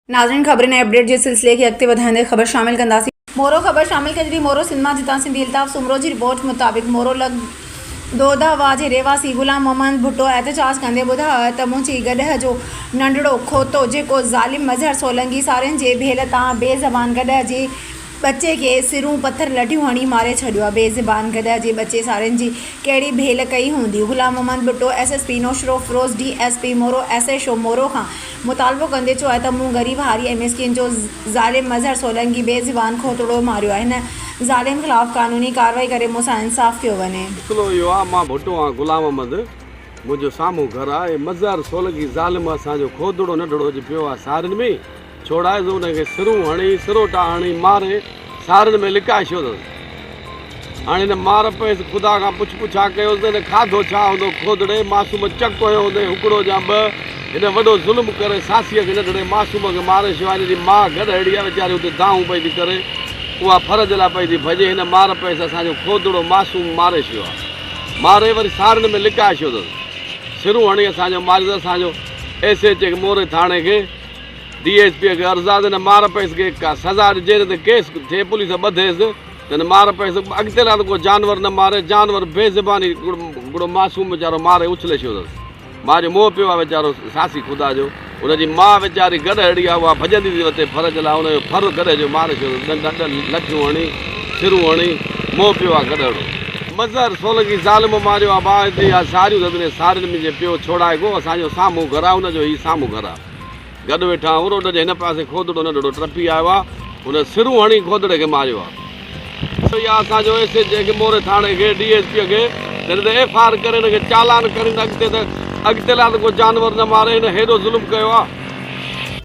नाज़रीन ख़बर ने अपडेट जे सिलसिले खे अॻिते वधाईंदे ख़बर शामिल कंदासीं। मोरो ख़बर शामिल कजरी मोरो सिंधमा जितां सिंधी अल्ताफ़ सुमरो जी रिपोर्ट मुताबिक़ मोरो लग दोदावा जे रहवासी गुलाम मोहम्मद भुट्टो एहतजाज कंदे ॿुधायो त मुंहिंजी गॾह जो नंढड़ो खोतो जेको ज़ालिम मज़हर सोलंकी सारियुनि जे भेल तां बेज़बान गॾह जे बच्चे के सिरूं पत्थर लठियूं हणी मारे छॾियो आहे। बेज़बान गॾह जे बच्चे सारियुनि जी कहिड़ी भेल कई हूंदी। गुलाम मोहम्मद भुट्टो SSP नौशरो फ़िरोज़ DSP मोरो SHO मोरो खां मुतालबो कंदे चयो आहे त मूं ग़रीब हारी ऐं मिसकिन जो ज़ालिम मज़हर सोलंकी बेज़बान खोतड़ो मारियो आहे। हिन ज़ालिम ख़िलाफ़ क़ानूनी कार्रवाई करे मूंसां इंसाफ़ कयो वञे। मसलो इहो आहे, मां भुट्टो आहियां गुलाम अहमद, मुंहिंजो साम्हूं घरु आहे। मज़हर सोलंकी ज़ालिम असांजो खोदड़ो नंढड़ो अॼु पियो आहे सारियुनि में, छोड़ाए जो हुनखे सिरूं हणी सिरोटा हणी मारे सारियुनि में लिकाए छॾियो अथसि। हाणे हिन मार पयसि, ख़ुदा खां पुछा कयोसि हिन खाधो छा हूंदो खोदड़े, मासूम चक हुयो हुंदे हिकिड़ो या ॿ, हिन वॾो ज़ुल्म करे सासीअ खे नंढड़े मासूम खे मारे छॾियो आहे। हिनजी माउ गॾु अहिड़ी आहे वीचारी हुते दाऊं पई थी करे, उहा फर्ज़ लाइ पई थी भॼे। हिन मार पयसि, असांजो खोदड़ो मासूम मारे छॾियो आहे। मारे वरी सारियुनि में लिकाए छॾियो अथसि, सिरूं हणी असांजो मारियो। असांजो SH मोरे थाणे खे DSP खे अर्ज़ाद हिन मार पयसि खे का सज़ा ॾिजे न त केस थिए, पुलिस ॿधेसि त हिन मार पयसि। अॻिते लाइ त को जानवर न मारे, जानवर बेज़बानी हिकिड़ो मासूम वीचारो मारे उछले छॾियो अथसि। मां जो मोह पियो आहे वीचारो सासी ख़ुदा जो। हुनजी माउ वीचारी गॾु अहिड़ी आहे, उहा भॼंदी थी वते फर्ज़ लाइ, हुनजो फर गॾ जो मारे छॾियो, लठियूं हणी सिरूं हणी, मोह पियो आहे गॾ अहिड़ो। मज़हर सोलंकी ज़ालिम मारियो आहे, मां हिते इहा सारियूं सदने सारियुनि में जे पियो छोड़ाए को असांजो साम्हूं घरु आहे, हुनजो ई साम्हूं घरु आहे। गॾु वेठा आहियूं, रोड जे हिन पासे खोदड़ो नंढड़ो टपी आयो आहे, हुन सिरूं हणी खोदड़े खे मारियो आहे। इहा असांजो SH मोरे थाणे खे DSP खे हिन ते FIR करे हिनखे चालान करे, अॻिते लाइ त को जानवर न मारे, हिन हेॾो ज़ुल्म कयो आहे।